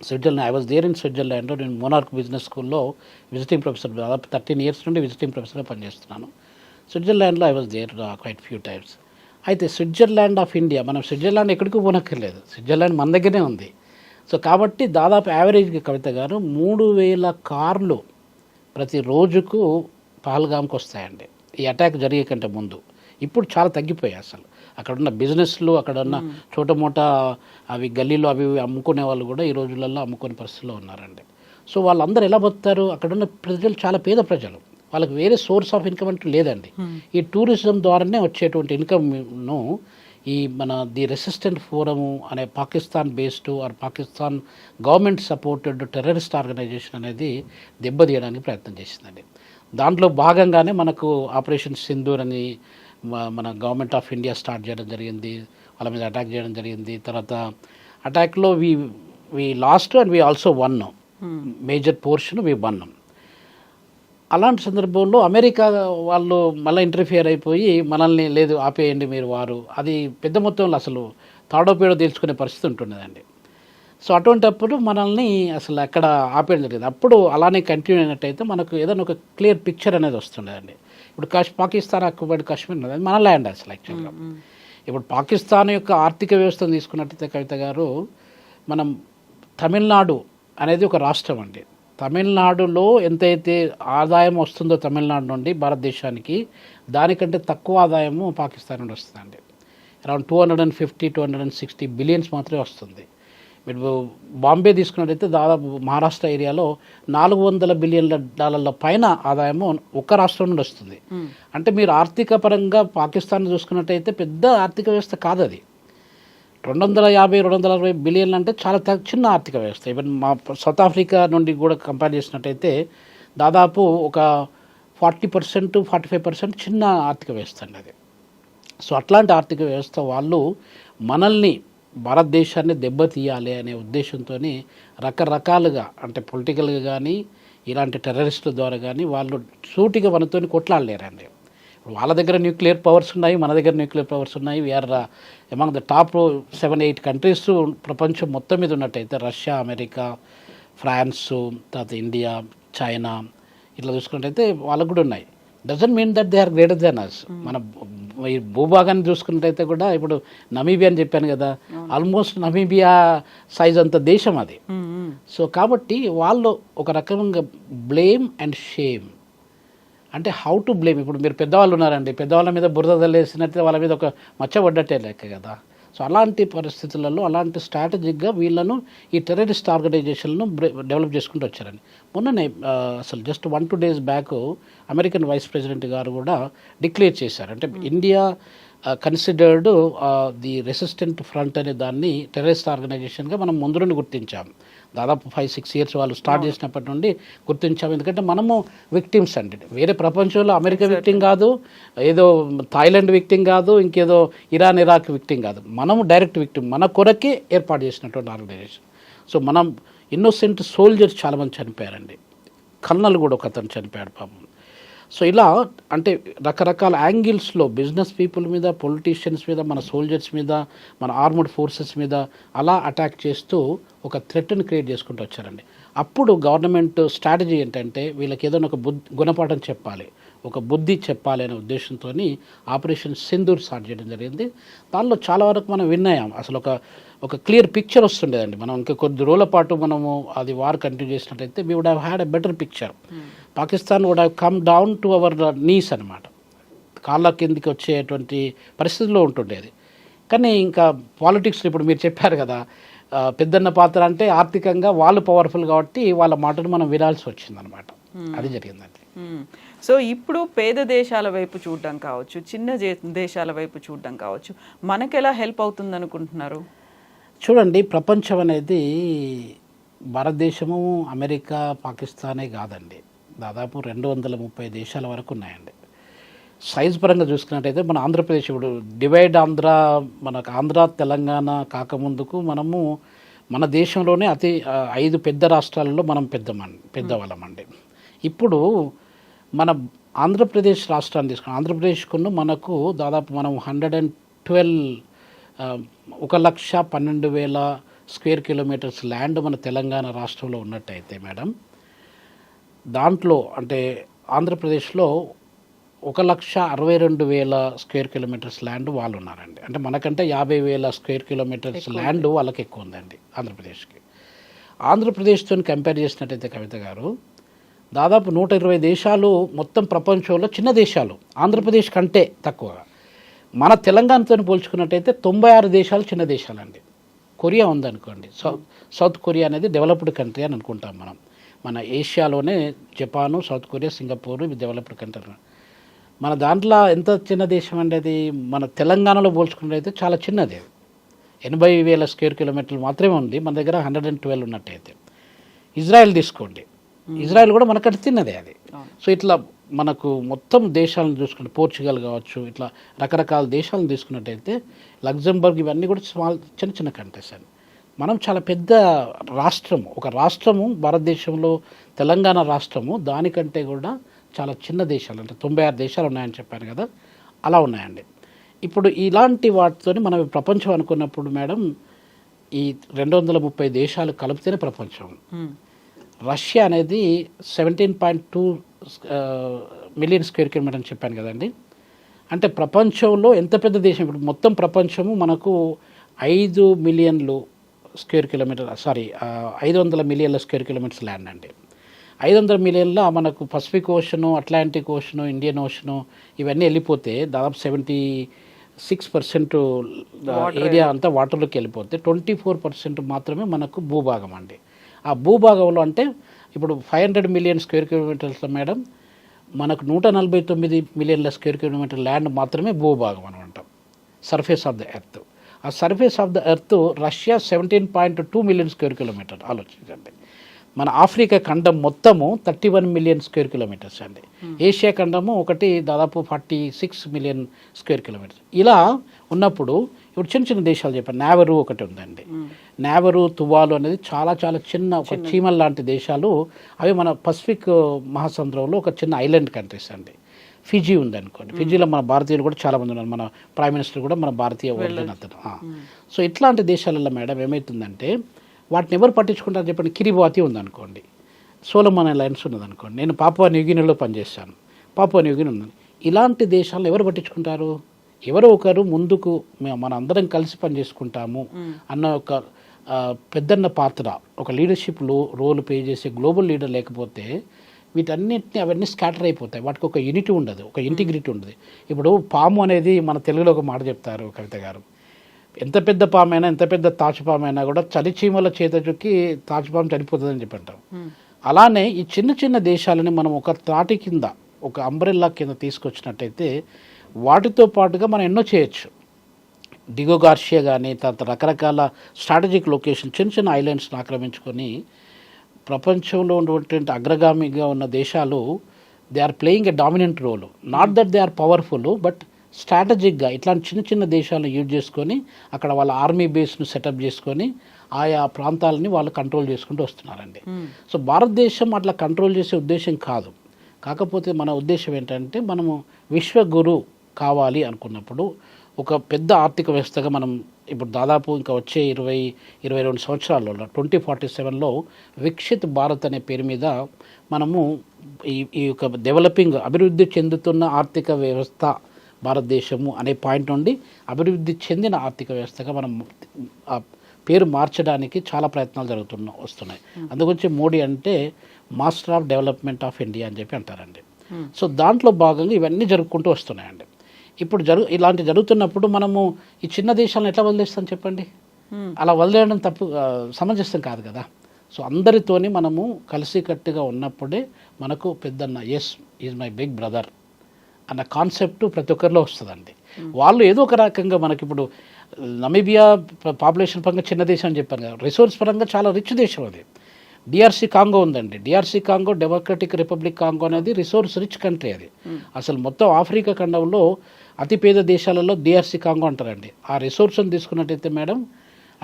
Switzerland. I was there in స్విట్జర్లాండ్లో. నేను మోనార్క్ బిజినెస్ స్కూల్లో విజిటింగ్ ప్రొఫెసర్, దాదాపు 13 years నుండి విజిటింగ్ ప్రొఫెసర్గా పనిచేస్తున్నాను. స్విట్జర్లాండ్లో I was there quite few times. అయితే స్విట్జర్లాండ్ ఆఫ్ ఇండియా, మనం స్విట్జర్లాండ్ ఎక్కడికి పోనక్కర్లేదు, స్విట్జర్లాండ్ మన దగ్గరే ఉంది. సో కాబట్టి దాదాపు యావరేజ్గా కవిత గారు 3000 కార్లు ప్రతి రోజుకు పహల్గామ్కి వస్తాయండి, ఈ అటాక్ జరిగే కంటే ముందు. ఇప్పుడు చాలా తగ్గిపోయాయి అసలు. అక్కడున్న బిజినెస్లు, అక్కడున్న చోటమోట అవి గల్లీలో అవి అమ్ముకునే వాళ్ళు కూడా ఈ రోజులలో అమ్ముకునే పరిస్థితిలో ఉన్నారండి. సో వాళ్ళందరూ ఎలా బతుకుతారు? అక్కడున్న ప్రజలు చాలా పేద ప్రజలు, వాళ్ళకి వేరే సోర్స్ ఆఫ్ ఇన్కమ్ అంటూ లేదండి. ఈ టూరిజం ద్వారానే వచ్చేటువంటి ఇన్కమ్ను ఈ మన ది రెసిస్టెంట్ ఫోరము అనే Pakistan based or Pakistan government supported terrorist organisation అనేది దెబ్బతీయడానికి ప్రయత్నం చేసిందండి. దాంట్లో భాగంగానే మనకు ఆపరేషన్ సింధూర్ అని మన గవర్నమెంట్ ఆఫ్ ఇండియా స్టార్ట్ చేయడం జరిగింది, వాళ్ళ మీద అటాక్ చేయడం జరిగింది. తర్వాత అటాక్లో we lost and we also won, major portion we won. అలాంటి సందర్భంలో అమెరికా వాళ్ళు మళ్ళీ ఇంటర్ఫియర్ అయిపోయి మనల్ని లేదు ఆపేయండి మీరు వారు, అది పెద్ద మొత్తంలో అసలు తాడో పేడో తెలుసుకునే పరిస్థితి ఉంటున్నదండి. సో అటువంటిప్పుడు మనల్ని అసలు ఎక్కడ ఆపేయడం జరిగింది. అప్పుడు అలానే కంటిన్యూ అయినట్టయితే మనకు ఏదైనా ఒక క్లియర్ పిక్చర్ అనేది వస్తుండేదండి. ఇప్పుడు పాకిస్తాన్ ఆక్యుపైడ్ కాశ్మీర్ ఉన్నది మన ల్యాండ్ అసలు యాక్చువల్గా. ఇప్పుడు పాకిస్తాన్ యొక్క ఆర్థిక వ్యవస్థను తీసుకున్నట్టయితే కవిత గారు, మనం తమిళనాడు అనేది ఒక రాష్ట్రం అండి. తమిళనాడులో ఎంతైతే ఆదాయం వస్తుందో తమిళనాడు నుండి భారతదేశానికి, దానికంటే తక్కువ ఆదాయము పాకిస్తాన్ నుండి వస్తుందండి. అరౌండ్ 250-260 బిలియన్స్ మాత్రమే వస్తుంది. మీరు బాంబే తీసుకున్నట్టయితే దాదాపు మహారాష్ట్ర ఏరియాలో $400 బిలియన్ల పైన ఆదాయము ఒక్క రాష్ట్రం నుండి వస్తుంది. అంటే మీరు ఆర్థిక పరంగా పాకిస్తాన్ చూసుకున్నట్టయితే పెద్ద ఆర్థిక వ్యవస్థ కాదు అది. 250-260 బిలియన్లు అంటే చాలా చిన్న ఆర్థిక వ్యవస్థ. ఈవెన్ మా సౌత్ ఆఫ్రికా నుండి కూడా కంపేర్ చేసినట్టయితే దాదాపు ఒక 40%-45% చిన్న ఆర్థిక వ్యవస్థ అండి అది. సో అట్లాంటి ఆర్థిక వ్యవస్థ వాళ్ళు మనల్ని, భారతదేశాన్ని దెబ్బతీయాలి అనే ఉద్దేశంతో రకరకాలుగా, అంటే పొలిటికల్గా కానీ ఇలాంటి టెర్రరిస్టుల ద్వారా కానీ వాళ్ళు సూటిగా మనతో కొట్లాడలేరండి. వాళ్ళ దగ్గర న్యూక్లియర్ పవర్స్ ఉన్నాయి, మన దగ్గర న్యూక్లియర్ పవర్స్ ఉన్నాయి. We are among the top 7-8 countries ప్రపంచం మొత్తం మీద ఉన్నట్టయితే రష్యా, అమెరికా, ఫ్రాన్సు, తర్వాత ఇండియా, చైనా, ఇట్లా చూసుకున్నట్టయితే వాళ్ళకు కూడా ఉన్నాయి. Doesn't mean that they are greater than us. మన ఈ భూభాగాన్ని చూసుకున్నట్టయితే కూడా ఇప్పుడు నమీబియా అని చెప్పాను కదా, ఆల్మోస్ట్ నమీబియా సైజ్ అంత దేశం అది. సో కాబట్టి వాళ్ళు ఒక రకంగా బ్లేమ్ అండ్ షేమ్, అంటే హౌ టు బ్లేమ్. ఇప్పుడు మీరు పెద్దవాళ్ళు ఉన్నారండి, పెద్దవాళ్ళ మీద బురద తల్లేసినట్టు వాళ్ళ మీద ఒక మచ్చ పడ్డట్టే లెక్క కదా. సో అలాంటి పరిస్థితులలో అలాంటి స్ట్రాటజిక్గా వీళ్ళను ఈ టెర్రరిస్ట్ ఆర్గనైజేషన్లను డెవలప్ చేసుకుంటూ వచ్చారండి. మొన్ననే అసలు just 1-2 days back American vice president గారు కూడా డిక్లేర్ చేశారు. అంటే India considered the resistant front అనే దాన్ని టెర్రరిస్ట్ ఆర్గనైజేషన్గా మనం ముందు నుండి గుర్తించాం. దాదాపు 5-6 years వాళ్ళు స్టార్ట్ చేసినప్పటి నుండి గుర్తించాము. ఎందుకంటే మనము విక్టిమ్స్ అండి, వేరే ప్రపంచంలో అమెరికా విక్టిమ్ కాదు, ఏదో థాయిలాండ్ విక్టిమ్ కాదు, ఇంకేదో ఇరాన్ ఇరాక్ విక్టిమ్ కాదు, మనము డైరెక్ట్ విక్టిమ్. మన కొరకే ఏర్పాటు చేసినటువంటి ఆర్గనైజేషన్. సో మనం ఇన్నోసెంట్ సోల్జర్స్ చాలామంది చనిపోయారండి, కల్నల్ కూడా ఒక అతను చనిపోయాడు పాపం. సో ఇలా అంటే రకరకాల యాంగిల్స్లో బిజినెస్ పీపుల్ మీద, పొలిటీషియన్స్ మీద, మన సోల్జర్స్ మీద, మన ఆర్మడ్ ఫోర్సెస్ మీద అలా అటాక్ చేస్తూ ఒక థ్రెట్ని క్రియేట్ చేసుకుంటూ వచ్చారండి. అప్పుడు గవర్నమెంట్ స్ట్రాటజీ ఏంటంటే వీళ్ళకి ఏదైనా ఒక గుణపాఠం చెప్పాలి, ఒక బుద్ధి చెప్పాలి అనే ఉద్దేశంతో ఆపరేషన్ సింధూర్ స్టార్ట్ చేయడం జరిగింది. దానిలో చాలా వరకు మనం విన్నాం. అసలు ఒక క్లియర్ పిక్చర్ వస్తుండేదండి. మనం ఇంకా కొద్ది రోజుల పాటు మనము అది వార్ కంటిన్యూ చేసినట్టయితే we would have had a better picture. Pakistan would have come down to our knees అనమాట, కాళ్ళ కిందికి వచ్చేటువంటి పరిస్థితుల్లో ఉంటుండేది. కానీ ఇంకా పాలిటిక్స్ ఇప్పుడు మీరు చెప్పారు కదా, పెద్దన్న పాత్ర అంటే ఆర్థికంగా వాళ్ళు పవర్ఫుల్ కాబట్టి వాళ్ళ మాటను మనం వినాల్సి వచ్చిందనమాట. అది జరిగిందండి. సో ఇప్పుడు పేద దేశాల వైపు చూడడం కావచ్చు, చిన్న దేశాల వైపు చూడడం కావచ్చు, మనకెలా హెల్ప్ అవుతుంది అనుకుంటున్నారు? చూడండి, ప్రపంచం అనేది భారతదేశము, అమెరికా, పాకిస్తానే కాదండి, దాదాపు 230 దేశాల వరకు ఉన్నాయండి. సైజ్ పరంగా చూసుకున్నట్టయితే మన ఆంధ్రప్రదేశ్ ఇప్పుడు డివైడ్ ఆంధ్ర, మనకు ఆంధ్ర తెలంగాణ కాకముందుకు మనము మన దేశంలోనే 5 పెద్ద రాష్ట్రాలలో మనం పెద్దవాళ్ళమండి. ఇప్పుడు మన ఆంధ్రప్రదేశ్ రాష్ట్రాన్ని తీసుకున్నాం, ఆంధ్రప్రదేశ్కును మనకు దాదాపు మనం 112 1,12,000 స్క్వేర్ కిలోమీటర్స్ ల్యాండ్ మన తెలంగాణ రాష్ట్రంలో ఉన్నట్టయితే మేడం, దాంట్లో అంటే ఆంధ్రప్రదేశ్లో 1,62,000 స్క్వేర్ కిలోమీటర్స్ ల్యాండ్ వాళ్ళు ఉన్నారండి. అంటే మనకంటే 50,000 స్క్వేర్ కిలోమీటర్స్ ల్యాండ్ వాళ్ళకి ఎక్కువ ఉందండి ఆంధ్రప్రదేశ్కి. ఆంధ్రప్రదేశ్తో కంపేర్ చేసినట్టయితే కవిత గారు, దాదాపు 120 దేశాలు మొత్తం ప్రపంచంలో చిన్న దేశాలు ఆంధ్రప్రదేశ్ కంటే తక్కువగా. మన తెలంగాణతో పోల్చుకున్నట్టయితే 96 దేశాలు చిన్న దేశాలండి. కొరియా ఉందనుకోండి, సౌత్ కొరియా అనేది డెవలప్డ్ కంట్రీ అని అనుకుంటాం మనం. మన ఏషియాలోనే జపాను, సౌత్ కొరియా, సింగపూర్ ఇవి డెవలప్డ్ కంట్రీ. మన దాంట్లో ఎంత చిన్న దేశం అండి అది, మన తెలంగాణలో పోల్చుకున్నట్టయితే చాలా చిన్నది. 80,000 స్క్వేర్ కిలోమీటర్లు మాత్రమే ఉంది, మన దగ్గర 112 ఉన్నట్టయితే. ఇజ్రాయెల్ తీసుకోండి, ఇజ్రాయెల్ కూడా మనకంటే తిన్నదే అది. సో ఇట్లా మనకు మొత్తం దేశాలను చూసుకుంటే పోర్చుగల్ కావచ్చు, ఇట్లా రకరకాల దేశాలను తీసుకున్నట్టయితే లగ్జంబర్గ్ ఇవన్నీ కూడా చిన్న చిన్న కంట్రీస్ అండి. మనం చాలా పెద్ద రాష్ట్రము, ఒక రాష్ట్రము భారతదేశంలో తెలంగాణ రాష్ట్రము దానికంటే కూడా చాలా చిన్న దేశాలు, అంటే 96 దేశాలు ఉన్నాయని చెప్పాను కదా, అలా ఉన్నాయండి. ఇప్పుడు ఇలాంటి వాటితో మనం ప్రపంచం అనుకున్నప్పుడు మేడం, ఈ 230 దేశాలు కలిపితేనే ప్రపంచం. రష్యా అనేది 17.2 మిలియన్ స్క్వేర్ కిలోమీటర్ అని చెప్పాను కదండి. అంటే ప్రపంచంలో ఎంత పెద్ద దేశం, ఇప్పుడు మొత్తం ప్రపంచము మనకు 5 మిలియన్లు స్క్వేర్ కిలోమీటర్ 500 మిలియన్ల స్క్వేర్ కిలోమీటర్స్ ల్యాండ్ అండి. 500 మిలియన్ల మనకు Pacific ocean, Atlantic ocean, Indian ocean ఇవన్నీ వెళ్ళిపోతే దాదాపు 76% ఏరియా అంతా వాటర్లోకి వెళ్ళిపోతే 24% మాత్రమే మనకు భూభాగం అండి. ఆ భూభాగంలో అంటే ఇప్పుడు 500 మిలియన్ స్క్వేర్ కిలోమీటర్స్లో మేడం మనకు 149 మిలియన్ల స్క్వేర్ కిలోమీటర్ ల్యాండ్ మాత్రమే భూభాగం అని అంటాం, సర్ఫేస్ ఆఫ్ ద ఎర్త్. ఆ surface of the earth Russia 17.2 million square kilometre. ఆలోచించండి. మన ఆఫ్రికా ఖండం మొత్తము 31 మిలియన్ స్క్వేర్ కిలోమీటర్స్ అండి. ఏషియా ఖండము ఒకటి దాదాపు 46 మిలియన్ స్క్వేర్ కిలోమీటర్స్. ఇలా ఉన్నప్పుడు ఇప్పుడు చిన్న చిన్న దేశాలు చెప్పాను, నావరు ఒకటి ఉందండి. నావరు, తువాలు అనేది చాలా చాలా చిన్న ఒక చీమల్ లాంటి దేశాలు. అవి మన పసిఫిక్ మహాసముద్రంలో ఒక చిన్న ఐలాండ్ కంట్రీస్ అండి. ఫిజీ ఉందనుకోండి, ఫిజీలో మన భారతీయులు కూడా చాలామంది ఉన్నారు. మన ప్రైమ్ మినిస్టర్ కూడా మన భారతీయ ఓర్లైన అతను. సో ఇట్లాంటి దేశాలలో మేడం ఏమవుతుందంటే వాటిని ఎవరు పట్టించుకుంటారు చెప్పండి. కిరిబాతి ఉందనుకోండి, సోలమన్ ఐలాండ్స్ ఉన్నదనుకోండి. నేను పాపువా న్యూగినీలో పనిచేస్తాను, పాపువా న్యూగిని ఉందని. ఇలాంటి దేశాలను ఎవరు పట్టించుకుంటారు? ఎవరో ఒకరు ముందుకు మన అందరం కలిసి పనిచేసుకుంటాము అన్న ఒక పెద్దన్న పాత్ర, ఒక లీడర్షిప్ రోల్ ప్లే చేసే గ్లోబల్ లీడర్ లేకపోతే వీటన్నిటిని అవన్నీ స్కాటర్ అయిపోతాయి. వాటికి ఒక యూనిటీ ఉండదు, ఒక ఇంటిగ్రిటీ ఉండదు. ఇప్పుడు పాము అనేది మన తెలుగులో ఒక మాట చెప్తారు కవిత గారు, ఎంత పెద్ద పామైనా ఎంత పెద్ద తాచుపామైనా కూడా చలిచీమల చేత చుక్కి తాచుపాము చనిపోతుందని చెప్పి అంటాం. అలానే ఈ చిన్న చిన్న దేశాలని మనం ఒక తాటి కింద, ఒక అంబ్రెల్లా కింద తీసుకొచ్చినట్టయితే వాటితో పాటుగా మనం ఎన్నో చేయొచ్చు. డిగో గార్షియా కానీ తర్వాత రకరకాల స్ట్రాటజిక్ లొకేషన్ చిన్న చిన్న ఐలాండ్స్ని ఆక్రమించుకొని ప్రపంచంలో ఉన్నటువంటి అగ్రగామిగా ఉన్న దేశాలు they are playing a dominant role. Not that they are powerful, but స్ట్రాటజిక్గా ఇట్లాంటి చిన్న చిన్న దేశాలను యూజ్ చేసుకొని అక్కడ వాళ్ళ ఆర్మీ బేస్ను సెటప్ చేసుకొని ఆయా ప్రాంతాలని వాళ్ళు కంట్రోల్ చేసుకుంటూ వస్తున్నారండి. సో భారతదేశం అట్లా కంట్రోల్ చేసే ఉద్దేశం కాదు. కాకపోతే మన ఉద్దేశం ఏంటంటే మనము విశ్వగురు కావాలి అనుకున్నప్పుడు ఒక పెద్ద ఆర్థిక వ్యవస్థగా మనం ఇప్పుడు దాదాపు ఇంకా వచ్చే 20-22 సంవత్సరాల్లో 2047లో వికసిత్ భారత్ అనే పేరు మీద మనము ఈ యొక్క డెవలపింగ్ అభివృద్ధి చెందుతున్న ఆర్థిక వ్యవస్థ భారతదేశము అనే పాయింట్ నుండి అభివృద్ధి చెందిన ఆర్థిక వ్యవస్థగా మనం ఆ పేరు మార్చడానికి చాలా ప్రయత్నాలు వస్తున్నాయి. అందుగురించి మోడీ అంటే master of development of India అని చెప్పి అంటారండి. సో దాంట్లో భాగంగా ఇవన్నీ జరుపుకుంటూ వస్తున్నాయండి. ఇప్పుడు ఇలాంటి జరుగుతున్నప్పుడు మనము ఈ చిన్న దేశాలను ఎట్లా వదిలేస్తాం చెప్పండి? అలా వదిలేయడం తప్పు, సమంజసం కాదు కదా. సో అందరితోని మనము కలిసికట్టుగా ఉన్నప్పుడే మనకు పెద్దన్న as is my big brother అన్న కాన్సెప్ట్ ప్రతి ఒక్కరిలో వస్తుందండి. వాళ్ళు ఏదో ఒక రకంగా మనకి ఇప్పుడు నమీబియా పాపులేషన్ పరంగా చిన్న దేశం అని చెప్పాను కదా, రిసోర్స్ పరంగా చాలా రిచ్ దేశం అది. డిఆర్సీ కాంగో ఉందండి. DRC Congo democratic republic Congo అనేది రిసోర్స్ రిచ్ కంట్రీ అది. అసలు మొత్తం ఆఫ్రికా ఖండంలో అతిపేద దేశాలలో డిఆర్సీ కాంగో అంటారండి. ఆ రిసోర్స్ని తీసుకున్నట్టయితే మేడం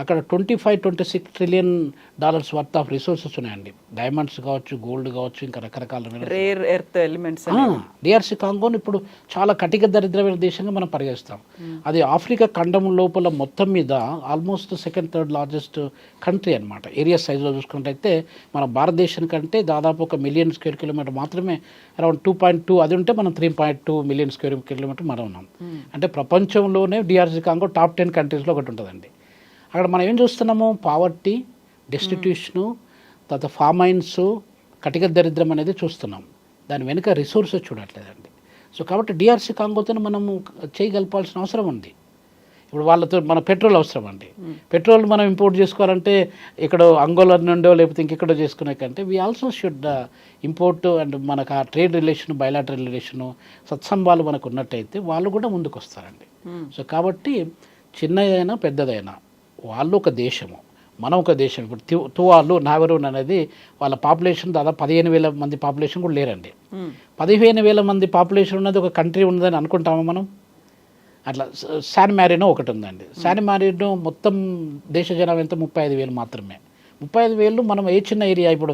అక్కడ 25-26 trillion dollars worth of resources ఉన్నాయండి. డైమండ్స్ కావచ్చు, గోల్డ్ కావచ్చు, ఇంకా రకరకాల రేర్ ఎర్త్ ఎలిమెంట్స్. డిఆర్సీ కాంగోని ఇప్పుడు చాలా కటిక దరిద్రమైన దేశంగా మనం పరిగణిస్తాం. అది ఆఫ్రికా ఖండం లోపల మొత్తం మీద almost second third largest country అనమాట. ఏరియా సైజులో చూసుకున్నట్టయితే మన భారతదేశం కంటే దాదాపు 1 మిలియన్ స్క్వేర్ కిలోమీటర్ మాత్రమే, అరౌండ్ 2.2 అది ఉంటే మనం 3.2 మిలియన్ స్క్వేర్ కిలోమీటర్ మనం ఉన్నాం. అంటే ప్రపంచంలోనే డిఆర్సీ కాంగో టాప్ 10 కంట్రీస్లో ఒకటి ఉంటుందండి. అక్కడ మనం ఏం చూస్తున్నాము, పావర్టీ, డెస్టిట్యూషను, తర్వాత ఫామైన్స్, కటిక దరిద్రం అనేది చూస్తున్నాం. దాని వెనుక రిసోర్సెస్ చూడట్లేదండి. సో కాబట్టి డిఆర్సీ కాంగోతో మనము చేయగలపాల్సిన అవసరం ఉంది. ఇప్పుడు వాళ్ళతో మన పెట్రోల్ అవసరం అండి. పెట్రోల్ మనం ఇంపోర్ట్ చేసుకోవాలంటే ఇక్కడ అంగోలా నుండో లేకపోతే ఇంకెక్కడో చేసుకునే కంటే we also should import. And మనకు ఆ ట్రేడ్ రిలేషన్, బయలాటరల్ రిలేషను, సత్సంబాలు మనకు ఉన్నట్టయితే వాళ్ళు కూడా ముందుకు వస్తారండి. సో కాబట్టి చిన్నదైనా పెద్దదైనా వాళ్ళు ఒక దేశము, మనం ఒక దేశం. ఇప్పుడు తువాలు, నావెరూన్ అనేది వాళ్ళ పాపులేషన్ దాదాపు 15,000 మంది పాపులేషన్ కూడా లేరండి. 15,000 మంది పాపులేషన్ ఉన్నది ఒక కంట్రీ ఉన్నదని అనుకుంటామా మనం? అట్లా శాన్ మ్యారినో ఒకటి ఉందండి. శాన్ మ్యారినో మొత్తం దేశ జనాభా ఎంత? 35,000 మాత్రమే. 35,000 మనం ఏ చిన్న ఏరియా, ఇప్పుడు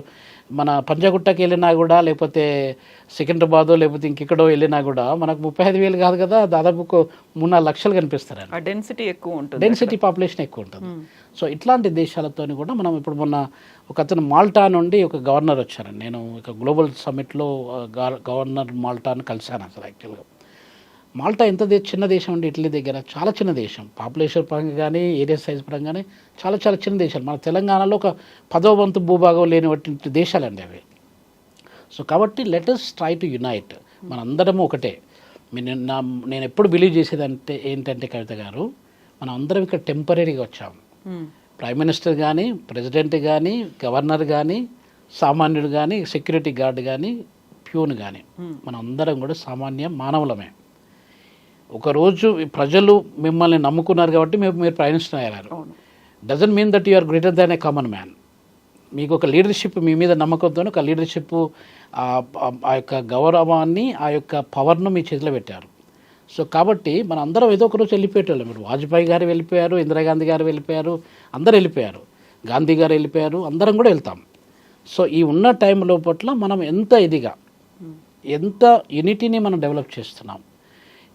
మన పంజాగుట్టకి వెళ్ళినా కూడా, లేకపోతే సికింద్రాబాదో లేకపోతే ఇంకెక్కడో వెళ్ళినా కూడా మనకు 35,000 కాదు కదా, దాదాపు 3-4 లక్షలు కనిపిస్తారండి. డెన్సిటీ ఎక్కువ ఉంటుంది, డెన్సిటీ పాపులేషన్ ఎక్కువ ఉంటుంది. సో ఇట్లాంటి దేశాలతో కూడా మనం ఇప్పుడు మొన్న ఒక అతను మాల్టా నుండి ఒక గవర్నర్ వచ్చారండి. నేను ఒక గ్లోబల్ సమ్మిట్లో గవర్నర్ మాల్టాను కలిశాను. అసలు యాక్చువల్గా మాల్టా ఎంత చిన్న దేశం అండి, ఇటలీ దగ్గర చాలా చిన్న దేశం. పాపులేషన్ పరంగా కానీ, ఏరియా సైజ్ పరంగా కానీ చాలా చాలా చిన్న దేశాలు. మన తెలంగాణలో ఒక 10వ వంతు భూభాగం లేనివంటి దేశాలండి అవి. సో కాబట్టి let us try to unite. మనందరము ఒకటే. నేను ఎప్పుడు బిలీవ్ చేసేదంటే ఏంటంటే కవిత గారు, మనం అందరం ఇక్కడ టెంపరీగా వచ్చాము. ప్రైమ్ మినిస్టర్ కానీ, ప్రెసిడెంట్ కానీ, గవర్నర్ కానీ, సామాన్యుడు కానీ, సెక్యూరిటీ గార్డ్ కానీ, ప్యూన్ కానీ, మనం అందరం కూడా సామాన్య మానవులమే. ఒకరోజు ప్రజలు మిమ్మల్ని నమ్ముకున్నారు కాబట్టి మీరు ప్రైమ్ మినిస్టర్ అయ్యారు. Doesn't mean that you are greater than a common man. మీకు ఒక లీడర్షిప్, మీ మీద నమ్మకంతో ఒక లీడర్షిప్, ఆ యొక్క గౌరవాన్ని, ఆ యొక్క పవర్ను మీ చేతిలో పెట్టారు. సో కాబట్టి మన అందరం ఏదో ఒకరోజు వెళ్ళిపోయేటోళ్ళం. మీరు వాజ్పేయి గారు వెళ్ళిపోయారు, ఇందిరాగాంధీ గారు వెళ్ళిపోయారు, అందరు వెళ్ళిపోయారు, గాంధీ గారు వెళ్ళిపోయారు, అందరం కూడా వెళ్తాం. సో ఈ ఉన్న టైం లోపట్ల మనం ఎంత ఇదిగా, ఎంత యూనిటీని మనం డెవలప్ చేస్తున్నాం,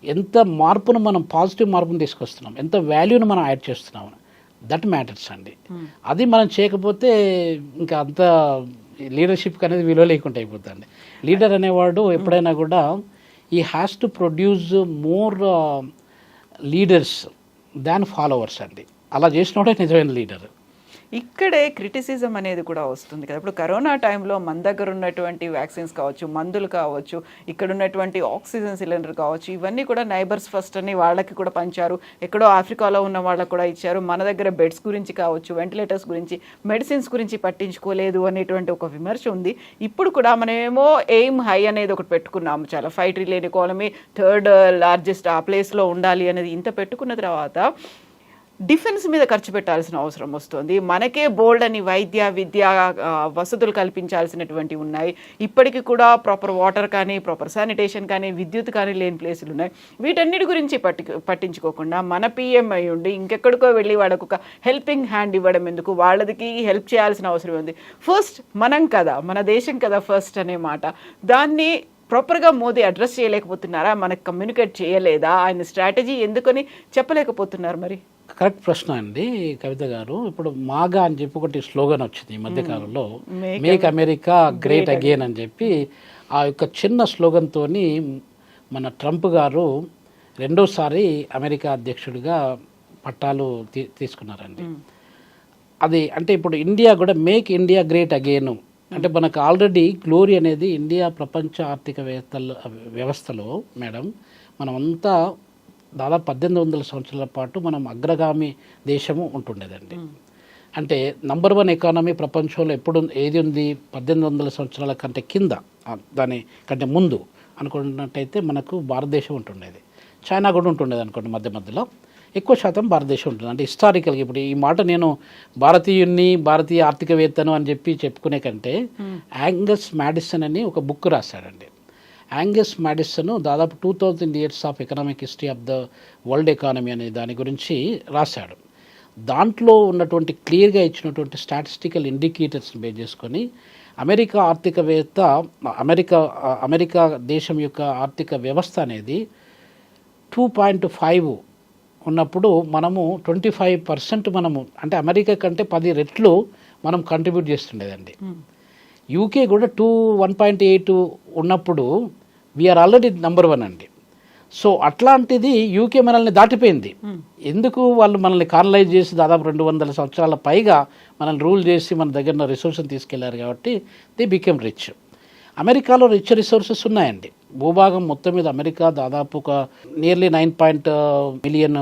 ఎంత మార్పును మనం పాజిటివ్ మార్పును తీసుకొస్తున్నాం, ఎంత వాల్యూని మనం యాడ్ చేస్తున్నాం, దట్ మ్యాటర్స్ అండి. అది మనం చేయకపోతే ఇంకా అంత లీడర్షిప్ అనేది విలువ లేకుండా అయిపోతుంది. లీడర్ అనేవాడు ఎప్పుడైనా కూడా ఈ has to produce more leaders than followers అండి. అలా చేసినోడే నిజమైన లీడర్. ఇక్కడే క్రిటిసిజం అనేది కూడా వస్తుంది కదా. ఇప్పుడు కరోనా టైంలో మన దగ్గర ఉన్నటువంటి వ్యాక్సిన్స్ కావచ్చు, మందులు కావచ్చు, ఇక్కడ ఉన్నటువంటి ఆక్సిజన్ సిలిండర్ కావచ్చు, ఇవన్నీ కూడా నైబర్స్ ఫస్ట్ అని వాళ్ళకి కూడా పంచారు. ఎక్కడో ఆఫ్రికాలో ఉన్న వాళ్ళకి కూడా ఇచ్చారు. మన దగ్గర బెడ్స్ గురించి కావచ్చు, వెంటిలేటర్స్ గురించి, మెడిసిన్స్ గురించి పట్టించుకోలేదు అనేటువంటి ఒక విమర్శ ఉంది. ఇప్పుడు కూడా మనమేమో ఎయిమ్ హై అనేది ఒకటి పెట్టుకున్నాము. చాలా 5 ట్రిలియన్ ఎకానమీ, థర్డ్ లార్జెస్ట్ ఆ ప్లేస్లో ఉండాలి అనేది ఇంత పెట్టుకున్న తర్వాత డిఫెన్స్ మీద ఖర్చు పెట్టాల్సిన అవసరం వస్తుంది. మనకే బోల్డ్ అని వైద్య, విద్య వసతులు కల్పించాల్సినటువంటి ఉన్నాయి. ఇప్పటికీ కూడా ప్రాపర్ వాటర్ కానీ, ప్రాపర్ శానిటేషన్ కానీ, విద్యుత్ కానీ లేని ప్లేసులు ఉన్నాయి. వీటన్నిటి గురించి పట్టించుకోకుండా మన పిఎం అయి ఉండి ఇంకెక్కడికో వెళ్ళి వాళ్ళకు ఒక హెల్పింగ్ హ్యాండ్ ఇవ్వడం ఎందుకు? వాళ్ళకి హెల్ప్ చేయాల్సిన అవసరం ఉంది. ఫస్ట్ మనం కదా, మన దేశం కదా ఫస్ట్ అనే మాట, దాన్ని ప్రాపర్గా మోదీ అడ్రస్ చేయలేకపోతున్నారా? మనకు కమ్యూనికేట్ చేయలేదా? ఆయన స్ట్రాటజీ ఎందుకని చెప్పలేకపోతున్నారు? మరి కరెక్ట్ ప్రశ్న అండి కవిత గారు. ఇప్పుడు మాగా అని చెప్పి ఒకటి స్లోగన్ వచ్చింది ఈ మధ్యకాలంలో, మేక్ అమెరికా గ్రేట్ అగైన్ అని చెప్పి. ఆ యొక్క చిన్న స్లోగన్తో మన ట్రంప్ గారు రెండోసారి అమెరికా అధ్యక్షుడిగా పట్టాలు తీసుకున్నారండి. అది అంటే ఇప్పుడు ఇండియా కూడా మేక్ ఇండియా గ్రేట్ అగైన్ అంటే మనకు ఆల్రెడీ గ్లోరీ అనేది ఇండియా ప్రపంచ ఆర్థిక వ్యవస్థలో మేడం మనమంతా దాదాపు 1800 సంవత్సరాల పాటు మనం అగ్రగామి దేశము ఉంటుండేదండి. అంటే నంబర్ 1 ఎకానమీ ప్రపంచంలో ఎప్పుడు ఏది ఉంది? 1800 సంవత్సరాల కంటే కింద, దాని కంటే ముందు అనుకున్నట్టయితే మనకు భారతదేశం ఉంటుండేది. చైనా కూడా ఉంటుండేది అనుకోండి, మధ్య మధ్యలో ఎక్కువ శాతం భారతదేశం ఉంటుంది. అంటే హిస్టారికల్గా ఇప్పుడు ఈ మాట నేను భారతీయుని, భారతీయ ఆర్థికవేత్తను అని చెప్పి చెప్పుకునే కంటే యాంగస్ మ్యాడిసన్ అని ఒక బుక్ రాశాడండి. యాంగస్ మ్యాడిసన్ దాదాపు 2000 years of economic history of the world economy అనే దాని గురించి రాశాడు. దాంట్లో ఉన్నటువంటి క్లియర్గా ఇచ్చినటువంటి స్టాటిస్టికల్ ఇండికేటర్స్ని బేస్ చేసుకొని అమెరికా ఆర్థికవేత్త అమెరికా దేశం యొక్క ఆర్థిక వ్యవస్థ అనేది 2.5 ఉన్నప్పుడు మనము 25% మనము అంటే అమెరికా కంటే 10 రెట్లు మనం కంట్రిబ్యూట్ చేస్తుండేదండి. యూకే కూడా 1.8 ఉన్నప్పుడు వీఆర్ ఆల్రెడీ నెంబర్ 1 అండి. సో అట్లాంటిది యూకే మనల్ని దాటిపోయింది. ఎందుకు వాళ్ళు మనల్ని కాలనైజ్ చేసి దాదాపు 200 సంవత్సరాల పైగా మనల్ని రూల్ చేసి మన దగ్గర రిసోర్సెస్ తీసుకెళ్లారు కాబట్టి దే బికెమ్ రిచ్. అమెరికాలో రిచ్ రిసోర్సెస్ ఉన్నాయండి. భూభాగం మొత్తం మీద అమెరికా దాదాపు ఒక nearly 9 million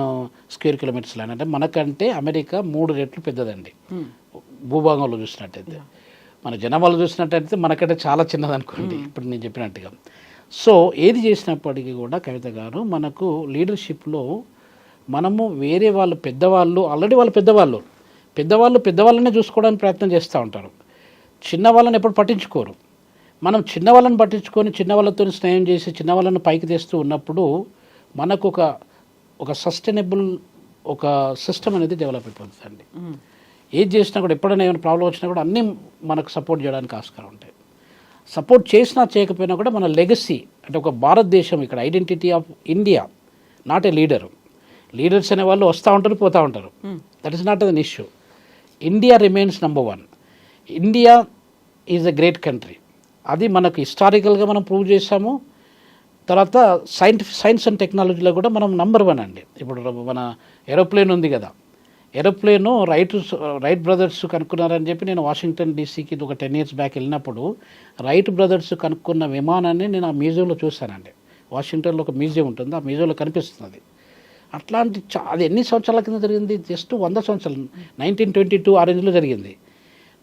square kilometres land, అంటే మనకంటే అమెరికా 3 రెట్లు పెద్దదండి భూభాగంలో చూసినట్టయితే. మన జనాభాలో చూసినట్టయితే మనకంటే చాలా చిన్నదనుకోండి ఇప్పుడు నేను చెప్పినట్టుగా. సో ఏది చేసినప్పటికీ కూడా కవిత గారు మనకు లీడర్షిప్లో మనము వేరే వాళ్ళు పెద్దవాళ్ళు ఆల్రెడీ వాళ్ళు పెద్దవాళ్ళనే చూసుకోవడానికి ప్రయత్నం చేస్తూ ఉంటారు. చిన్నవాళ్ళని ఎప్పుడు పట్టించుకోరు. మనం చిన్నవాళ్ళని పట్టించుకొని చిన్నవాళ్ళతో స్నేహం చేసి చిన్నవాళ్ళని పైకి తెస్తూ ఉన్నప్పుడు మనకు ఒక సస్టైనబుల్ ఒక సిస్టమ్ అనేది డెవలప్ అయిపోతుందండి. ఏది చేసినా కూడా ఎప్పుడైనా ఏమైనా ప్రాబ్లం వచ్చినా కూడా అన్నీ మనకు సపోర్ట్ చేయడానికి ఆస్కారం ఉంటాయి. సపోర్ట్ చేసినా చేయకపోయినా కూడా మన లెగసీ అంటే ఒక భారతదేశం ఇక్కడ identity of India, not a leaders అనే వాళ్ళు వస్తూ ఉంటారు పోతూ ఉంటారు. That is not an issue. India remains number 1. India is a great country. అది మనకు హిస్టారికల్గా మనం ప్రూవ్ చేసాము. తర్వాత సైన్స్ అండ్ టెక్నాలజీలో కూడా మనం నెంబర్ 1 అండి. ఇప్పుడు మన ఏరోప్లేన్ ఉంది కదా, ఏరోప్లేను రైట్ బ్రదర్స్ కనుక్కున్నారని చెప్పి నేను వాషింగ్టన్ డీసీకి ఒక 10 years బ్యాక్ వెళ్ళినప్పుడు రైట్ బ్రదర్స్ కనుక్కున్న విమానాన్ని నేను ఆ మ్యూజియంలో చూశానండి. వాషింగ్టన్లో ఒక మ్యూజియం ఉంటుంది, ఆ మ్యూజియంలో కనిపిస్తుంది. అట్లాంటి అది ఎన్ని సంవత్సరాల కింద జరిగింది? జస్ట్ 100 సంవత్సరాలు, 1922 ఆ రేంజ్లో జరిగింది.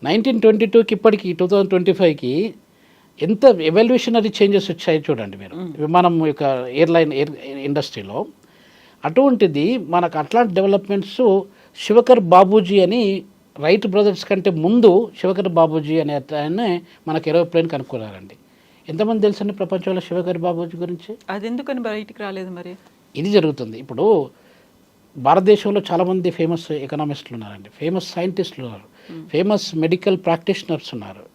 1922కి ఇప్పటికి 2025కి ఎంత ఎవల్యూషనరీ చేంజెస్ వచ్చాయి చూడండి మీరు విమానం యొక్క ఎయిర్ ఇండస్ట్రీలో. అటువంటిది మనకు అట్లాంటి డెవలప్మెంట్స్ శివకర్ బాబూజీ అని రైట్ బ్రదర్స్ కంటే ముందు శివకర్ బాబూజీ అనే ఆయన మనకు ఏరోప్లేన్ కనుక్కున్నారండి. ఎంతమంది తెలుసండి ప్రపంచంలో శివకర్ బాబూజీ గురించి? అది ఎందుకని బయటికి రాలేదు మరి? ఇది జరుగుతుంది. ఇప్పుడు భారతదేశంలో చాలామంది ఫేమస్ ఎకనామిస్టులు ఉన్నారండి, ఫేమస్ సైంటిస్టులు ఉన్నారు, ఫేమస్ మెడికల్ ప్రాక్టీషనర్స్ ఉన్నారు.